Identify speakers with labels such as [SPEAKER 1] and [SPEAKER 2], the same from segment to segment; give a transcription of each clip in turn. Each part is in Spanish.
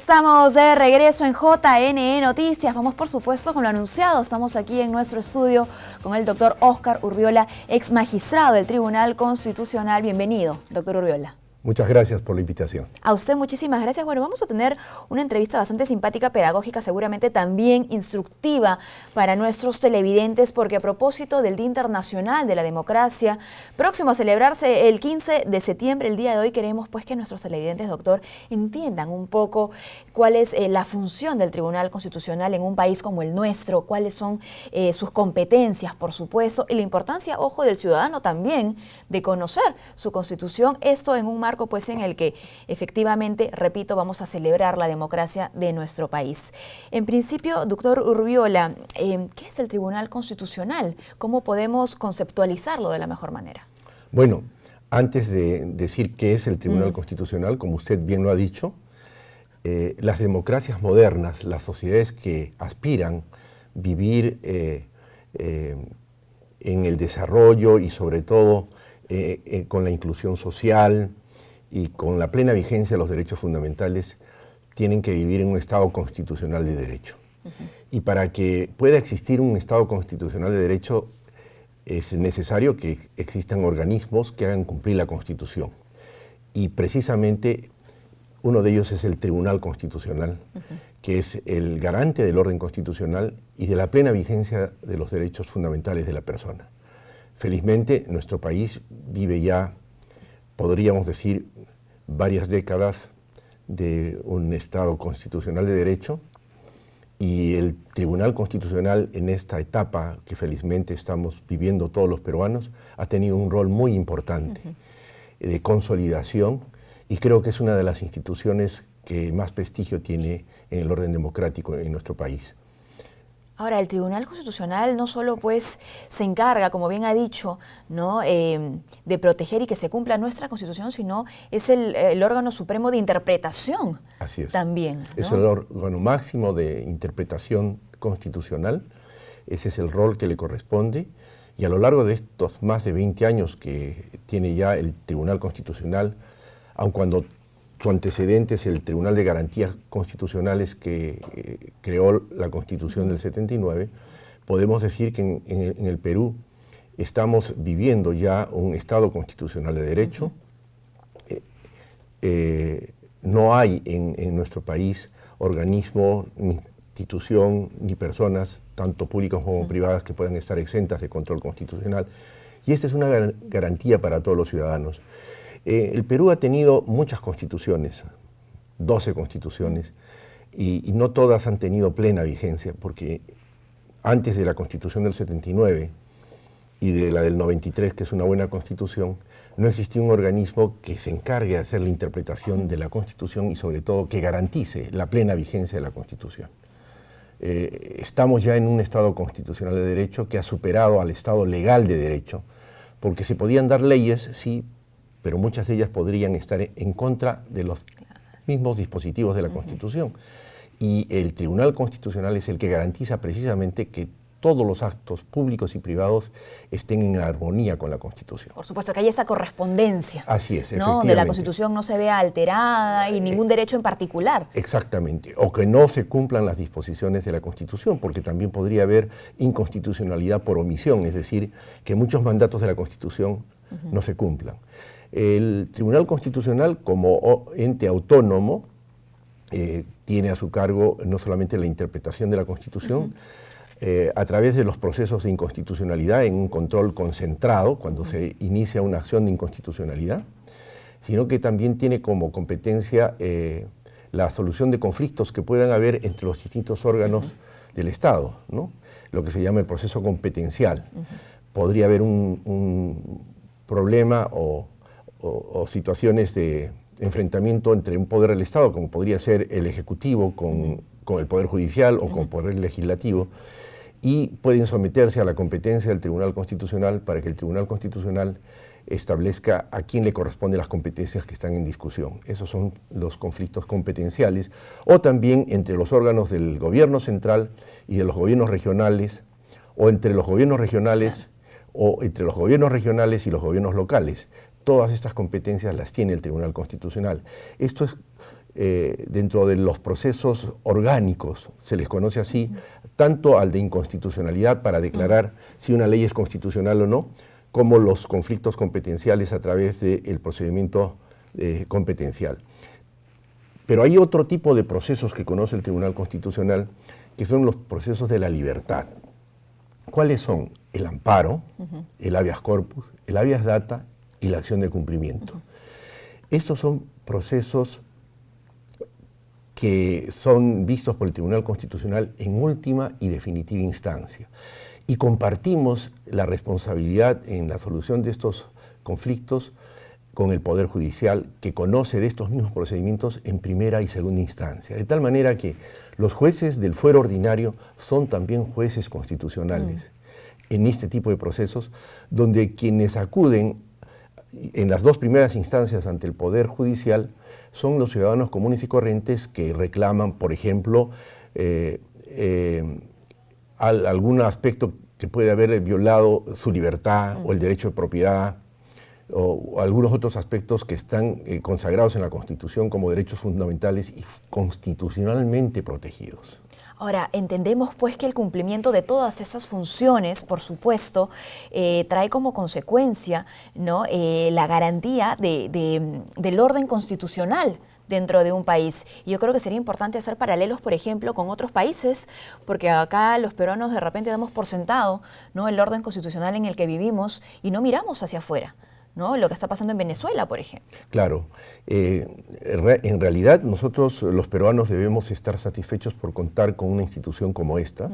[SPEAKER 1] Estamos de regreso en JNE Noticias. Vamos, por supuesto, con lo anunciado. Estamos aquí en nuestro estudio con el doctor Óscar Urbiola, ex magistrado del Tribunal Constitucional. Bienvenido, doctor Urbiola.
[SPEAKER 2] Muchas gracias por la invitación.
[SPEAKER 1] A usted muchísimas gracias. Bueno, vamos a tener una entrevista bastante simpática, pedagógica, seguramente también instructiva para nuestros televidentes, porque a propósito del Día Internacional de la Democracia, próximo a celebrarse el 15 de septiembre, el día de hoy, queremos pues que nuestros televidentes, doctor, entiendan un poco cuál es la función del Tribunal Constitucional en un país como el nuestro, cuáles son sus competencias, por supuesto, y la importancia, ojo, del ciudadano también de conocer su Constitución, esto en un marco pues en el que efectivamente, repito, vamos a celebrar la democracia de nuestro país. En principio, doctor Urbiola, ¿qué es el Tribunal Constitucional? ¿Cómo podemos conceptualizarlo de la mejor manera?
[SPEAKER 2] Bueno, antes de decir qué es el Tribunal Constitucional, como usted bien lo ha dicho, las democracias modernas, las sociedades que aspiran vivir en el desarrollo y sobre todo con la inclusión social y con la plena vigencia de los derechos fundamentales, tienen que vivir en un Estado constitucional de derecho. Y para que pueda existir un Estado constitucional de derecho es necesario que existan organismos que hagan cumplir la Constitución. Y precisamente uno de ellos es el Tribunal Constitucional, que es el garante del orden constitucional y de la plena vigencia de los derechos fundamentales de la persona. Felizmente, nuestro país vive ya, podríamos decir, varias décadas de un Estado constitucional de derecho, y el Tribunal Constitucional en esta etapa que felizmente estamos viviendo todos los peruanos ha tenido un rol muy importante de consolidación, y creo que es una de las instituciones que más prestigio tiene en el orden democrático en nuestro país.
[SPEAKER 1] Ahora, el Tribunal Constitucional no solo pues se encarga, como bien ha dicho, ¿no? De proteger y que se cumpla nuestra Constitución, sino es el órgano supremo de interpretación. Así es. También, ¿no?
[SPEAKER 2] Es el órgano máximo de interpretación constitucional. Ese es el rol que le corresponde. Y a lo largo de estos más de 20 años que tiene ya el Tribunal Constitucional, aun cuando su antecedente es el Tribunal de Garantías Constitucionales que creó la Constitución del 79, podemos decir que en el Perú estamos viviendo ya un Estado constitucional de derecho. No hay en nuestro país organismo, ni institución, ni personas, tanto públicas como privadas, que puedan estar exentas de control constitucional. Y esta es una garantía para todos los ciudadanos. El Perú ha tenido muchas constituciones, 12 constituciones, y no todas han tenido plena vigencia, porque antes de la Constitución del 79 y de la del 93, que es una buena constitución, no existía un organismo que se encargue de hacer la interpretación de la Constitución y sobre todo que garantice la plena vigencia de la Constitución. Estamos ya en un Estado constitucional de derecho que ha superado al Estado legal de derecho, porque se podían dar leyes, sí, pero muchas de ellas podrían estar en contra de los mismos dispositivos de la Constitución. Y el Tribunal Constitucional es el que garantiza precisamente que todos los actos públicos y privados estén en armonía con la Constitución.
[SPEAKER 1] Por supuesto, que hay esa correspondencia.
[SPEAKER 2] Así es,
[SPEAKER 1] ¿no?
[SPEAKER 2] efectivamente.
[SPEAKER 1] Donde la Constitución no se vea alterada y ningún derecho en particular.
[SPEAKER 2] Exactamente, o que no se cumplan las disposiciones de la Constitución, porque también podría haber inconstitucionalidad por omisión, es decir, que muchos mandatos de la Constitución no se cumplan. El Tribunal Constitucional, como ente autónomo, tiene a su cargo no solamente la interpretación de la Constitución, a través de los procesos de inconstitucionalidad en un control concentrado cuando se inicia una acción de inconstitucionalidad, sino que también tiene como competencia la solución de conflictos que puedan haber entre los distintos órganos del Estado, ¿no? Lo que se llama el proceso competencial. Podría haber un problema o situaciones de enfrentamiento entre un poder del Estado, como podría ser el Ejecutivo con el Poder Judicial o con el Poder Legislativo, y pueden someterse a la competencia del Tribunal Constitucional para que el Tribunal Constitucional establezca a quién le corresponden las competencias que están en discusión. Esos son los conflictos competenciales, o también entre los órganos del gobierno central y de los gobiernos regionales, o entre los gobiernos regionales, o entre los gobiernos regionales y los gobiernos locales. Todas estas competencias las tiene el Tribunal Constitucional. Esto es dentro de los procesos orgánicos, se les conoce así, tanto al de inconstitucionalidad para declarar si una ley es constitucional o no, como los conflictos competenciales a través del procedimiento competencial. Pero hay otro tipo de procesos que conoce el Tribunal Constitucional, que son los procesos de la libertad. ¿Cuáles son? El amparo, el habeas corpus, el habeas data y la acción de cumplimiento. Estos son procesos que son vistos por el Tribunal Constitucional en última y definitiva instancia. Y compartimos la responsabilidad en la solución de estos conflictos con el Poder Judicial, que conoce de estos mismos procedimientos en primera y segunda instancia. De tal manera que los jueces del fuero ordinario son también jueces constitucionales en este tipo de procesos, donde quienes acuden en las dos primeras instancias ante el Poder Judicial son los ciudadanos comunes y corrientes que reclaman, por ejemplo, algún aspecto que puede haber violado su libertad o el derecho de propiedad, o algunos otros aspectos que están consagrados en la Constitución como derechos fundamentales y constitucionalmente protegidos.
[SPEAKER 1] Ahora, entendemos pues que el cumplimiento de todas esas funciones, por supuesto, trae como consecuencia, ¿no?, la garantía del orden constitucional dentro de un país. Y yo creo que sería importante hacer paralelos, por ejemplo, con otros países, porque acá los peruanos de repente damos por sentado, ¿no?, el orden constitucional en el que vivimos y no miramos hacia afuera, ¿no?, lo que está pasando en Venezuela, por ejemplo.
[SPEAKER 2] Claro. En realidad nosotros los peruanos debemos estar satisfechos por contar con una institución como esta.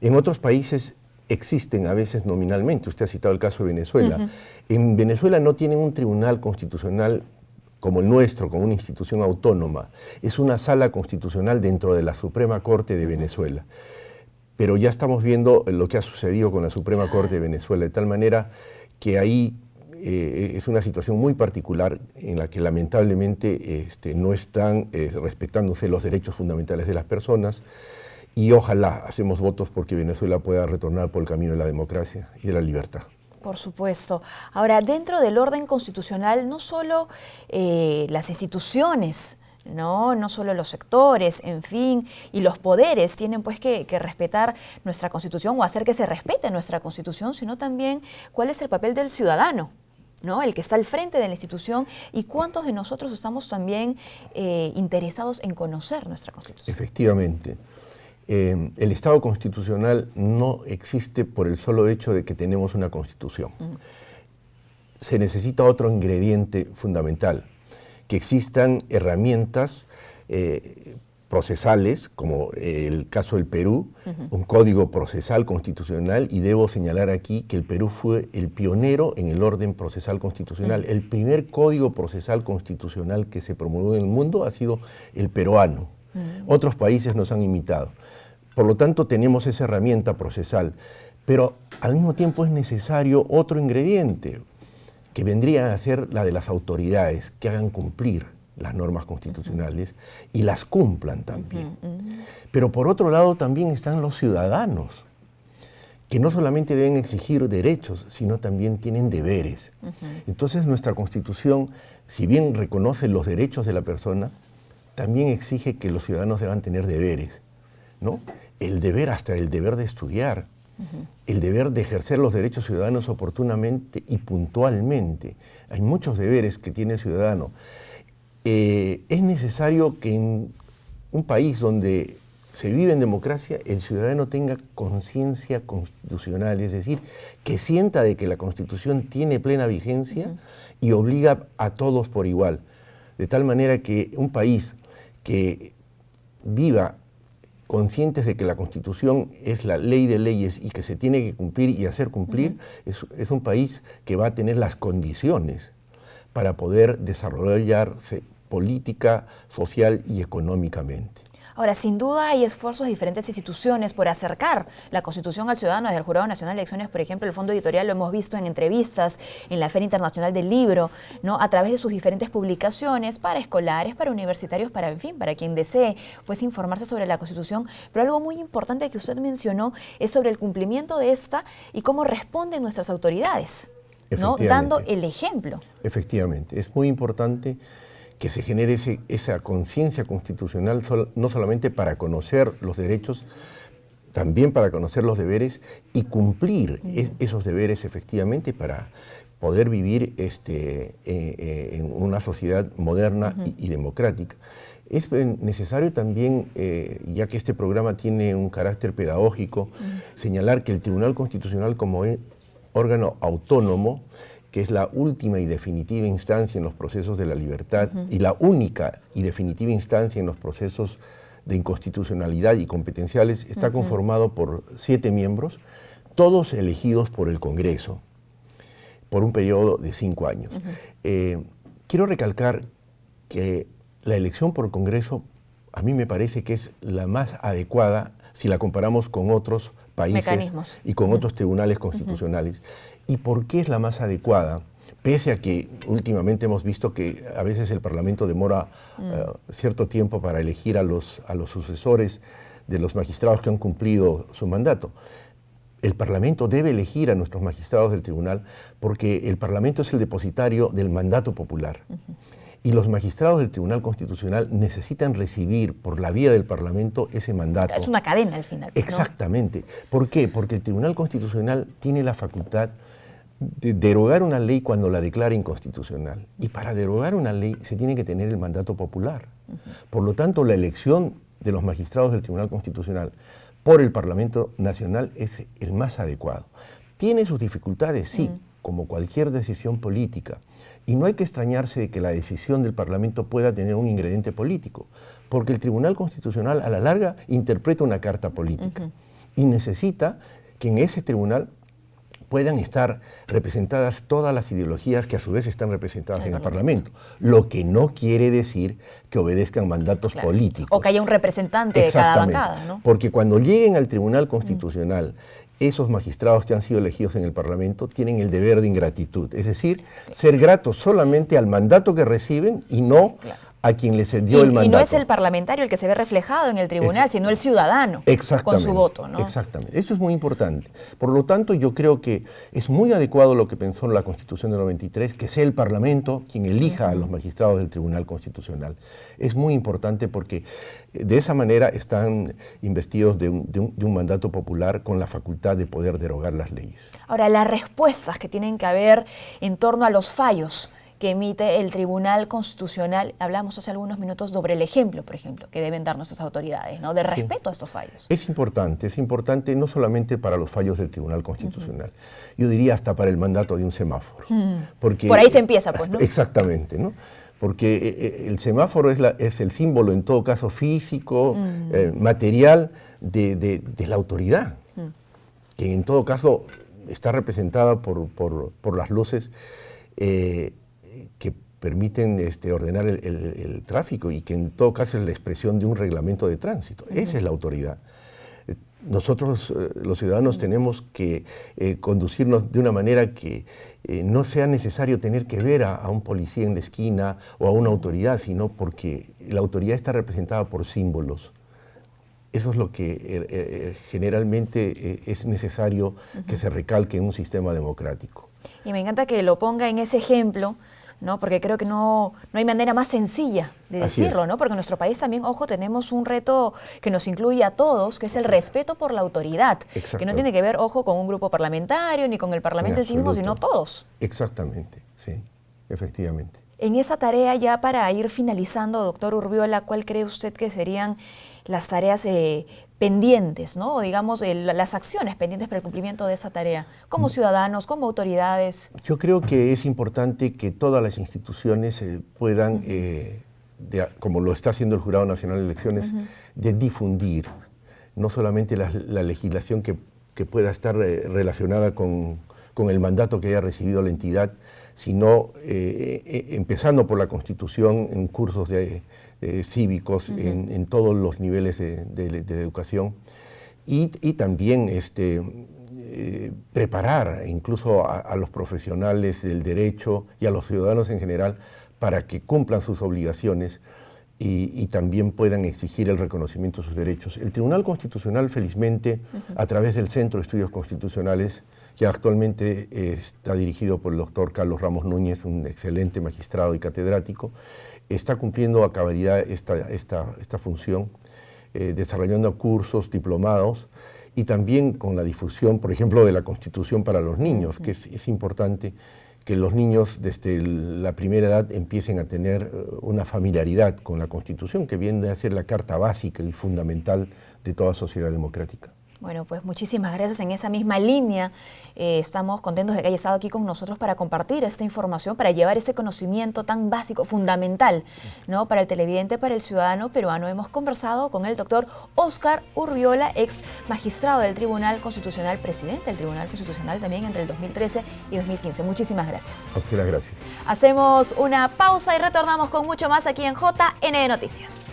[SPEAKER 2] En otros países existen a veces nominalmente. Usted ha citado el caso de Venezuela. En Venezuela no tienen un tribunal constitucional como el nuestro, como una institución autónoma. Es una sala constitucional dentro de la Suprema Corte de Venezuela. Pero ya estamos viendo lo que ha sucedido con la Suprema Corte de Venezuela, de tal manera que ahí es una situación muy particular en la que lamentablemente no están respetándose los derechos fundamentales de las personas, y ojalá hacemos votos porque Venezuela pueda retornar por el camino de la democracia y de la libertad.
[SPEAKER 1] Por supuesto. Ahora, dentro del orden constitucional, no solo las instituciones, no solo los sectores, en fin, y los poderes tienen pues que respetar nuestra Constitución o hacer que se respete nuestra Constitución, sino también cuál es el papel del ciudadano, ¿no?, el que está al frente de la institución, y cuántos de nosotros estamos también interesados en conocer nuestra Constitución.
[SPEAKER 2] Efectivamente. El Estado constitucional no existe por el solo hecho de que tenemos una Constitución. Se necesita otro ingrediente fundamental, que existan herramientas procesales, como el caso del Perú, un código procesal constitucional, y debo señalar aquí que el Perú fue el pionero en el orden procesal constitucional. El primer código procesal constitucional que se promovió en el mundo ha sido el peruano. Otros países nos han imitado. Por lo tanto, tenemos esa herramienta procesal, pero al mismo tiempo es necesario otro ingrediente, que vendría a ser la de las autoridades, que hagan cumplir las normas constitucionales y las cumplan también. Pero por otro lado también están los ciudadanos, que no solamente deben exigir derechos, sino también tienen deberes. Entonces nuestra Constitución, si bien reconoce los derechos de la persona, también exige que los ciudadanos deban tener deberes, ¿no? El deber, hasta el deber de estudiar, el deber de ejercer los derechos ciudadanos oportunamente y puntualmente. Hay muchos deberes que tiene el ciudadano. Es necesario que en un país donde se vive en democracia, el ciudadano tenga conciencia constitucional, es decir, que sienta de que la Constitución tiene plena vigencia y obliga a todos por igual. De tal manera que un país que viva conscientes de que la Constitución es la ley de leyes y que se tiene que cumplir y hacer cumplir, es un país que va a tener las condiciones para poder desarrollarse política, social y económicamente.
[SPEAKER 1] Ahora, sin duda hay esfuerzos de diferentes instituciones por acercar la Constitución al ciudadano. Desde el Jurado Nacional de Elecciones, por ejemplo, el Fondo Editorial lo hemos visto en entrevistas, en la Feria Internacional del Libro, ¿no?, a través de sus diferentes publicaciones para escolares, para universitarios, para, en fin, para quien desee pues informarse sobre la Constitución. Pero algo muy importante que usted mencionó es sobre el cumplimiento de esta y cómo responden nuestras autoridades, ¿no?, dando el ejemplo.
[SPEAKER 2] Efectivamente, es muy importante que se genere esa conciencia constitucional no solamente para conocer los derechos, también para conocer los deberes y cumplir esos deberes efectivamente para poder vivir en una sociedad moderna y democrática. Es necesario también, ya que este programa tiene un carácter pedagógico, señalar que el Tribunal Constitucional como órgano autónomo, que es la última y definitiva instancia en los procesos de la libertad y la única y definitiva instancia en los procesos de inconstitucionalidad y competenciales, está conformado por 7 miembros, todos elegidos por el Congreso, por un periodo de 5 años. Quiero recalcar que la elección por Congreso a mí me parece que es la más adecuada si la comparamos con otros países y con otros tribunales constitucionales. ¿Y por qué es la más adecuada? Pese a que últimamente hemos visto que a veces el Parlamento demora cierto tiempo para elegir a los sucesores de los magistrados que han cumplido su mandato. El Parlamento debe elegir a nuestros magistrados del tribunal porque el Parlamento es el depositario del mandato popular. Y los magistrados del Tribunal Constitucional necesitan recibir por la vía del Parlamento ese mandato.
[SPEAKER 1] Es una cadena al final, ¿no?
[SPEAKER 2] Exactamente. ¿Por qué? Porque el Tribunal Constitucional tiene la facultad de derogar una ley cuando la declara inconstitucional. Y para derogar una ley se tiene que tener el mandato popular. Por lo tanto, la elección de los magistrados del Tribunal Constitucional por el Parlamento Nacional es el más adecuado. ¿Tiene sus dificultades? Sí, como cualquier decisión política. Y no hay que extrañarse de que la decisión del Parlamento pueda tener un ingrediente político, porque el Tribunal Constitucional a la larga interpreta una carta política y necesita que en ese tribunal puedan estar representadas todas las ideologías que a su vez están representadas en el Parlamento, lo que no quiere decir que obedezcan mandatos políticos.
[SPEAKER 1] O que haya un representante de cada bancada, ¿no?
[SPEAKER 2] Porque cuando lleguen al Tribunal Constitucional, esos magistrados que han sido elegidos en el Parlamento tienen el deber de ingratitud, es decir, ser gratos solamente al mandato que reciben y no a quien les dio el mandato.
[SPEAKER 1] Y no es el parlamentario el que se ve reflejado en el tribunal, sino el ciudadano con su voto, ¿no?
[SPEAKER 2] Exactamente, eso es muy importante. Por lo tanto, yo creo que es muy adecuado lo que pensó la Constitución del 93, que sea el Parlamento quien elija a los magistrados del Tribunal Constitucional. Es muy importante porque de esa manera están investidos de un mandato popular con la facultad de poder derogar las leyes.
[SPEAKER 1] Ahora, las respuestas que tienen que haber en torno a los fallos que emite el Tribunal Constitucional, hablamos hace algunos minutos sobre el ejemplo, por ejemplo, que deben dar nuestras autoridades, ¿no? De respeto a estos fallos.
[SPEAKER 2] Es importante no solamente para los fallos del Tribunal Constitucional, yo diría hasta para el mandato de un semáforo. Porque,
[SPEAKER 1] por ahí se empieza, pues, ¿no?
[SPEAKER 2] Exactamente, ¿no? Porque el semáforo es el símbolo, en todo caso físico, material, de la autoridad, que en todo caso está representada por las luces que permiten ordenar el tráfico y que en todo caso es la expresión de un reglamento de tránsito. Esa es la autoridad. Nosotros, los ciudadanos, tenemos que conducirnos de una manera que no sea necesario tener que ver a un policía en la esquina o a una autoridad, sino porque la autoridad está representada por símbolos. Eso es lo que generalmente es necesario que se recalque en un sistema democrático.
[SPEAKER 1] Y me encanta que lo ponga en ese ejemplo, ¿no? Porque creo que no hay manera más sencilla de decirlo, ¿no? Porque en nuestro país también, ojo, tenemos un reto que nos incluye a todos, que es el respeto por la autoridad, que no tiene que ver, ojo, con un grupo parlamentario ni con el Parlamento en sí mismo, sino todos.
[SPEAKER 2] Exactamente, sí, efectivamente.
[SPEAKER 1] En esa tarea, ya para ir finalizando, doctor Urbiola, ¿cuál cree usted que serían las tareas pendientes, ¿no? O digamos, las acciones pendientes para el cumplimiento de esa tarea, como ciudadanos, como autoridades?
[SPEAKER 2] Yo creo que es importante que todas las instituciones puedan, como lo está haciendo el Jurado Nacional de Elecciones, de difundir no solamente la legislación que pueda estar relacionada con el mandato que haya recibido la entidad, sino empezando por la Constitución, en cursos cívicos, en todos los niveles de educación, y también preparar incluso a los profesionales del derecho y a los ciudadanos en general para que cumplan sus obligaciones y también puedan exigir el reconocimiento de sus derechos. El Tribunal Constitucional, felizmente, a través del Centro de Estudios Constitucionales, que actualmente está dirigido por el doctor Carlos Ramos Núñez, un excelente magistrado y catedrático, está cumpliendo a cabalidad esta función, desarrollando cursos, diplomados, y también con la difusión, por ejemplo, de la Constitución para los niños, que es importante que los niños desde la primera edad empiecen a tener una familiaridad con la Constitución, que viene a ser la carta básica y fundamental de toda sociedad democrática.
[SPEAKER 1] Bueno, pues muchísimas gracias. En esa misma línea, estamos contentos de que haya estado aquí con nosotros para compartir esta información, para llevar este conocimiento tan básico, fundamental, ¿no?, para el televidente, para el ciudadano peruano. Hemos conversado con el doctor Óscar Urriola, ex magistrado del Tribunal Constitucional, presidente del Tribunal Constitucional también entre el 2013 y 2015. Muchísimas gracias.
[SPEAKER 2] A usted las gracias.
[SPEAKER 1] Hacemos una pausa y retornamos con mucho más aquí en JNE Noticias.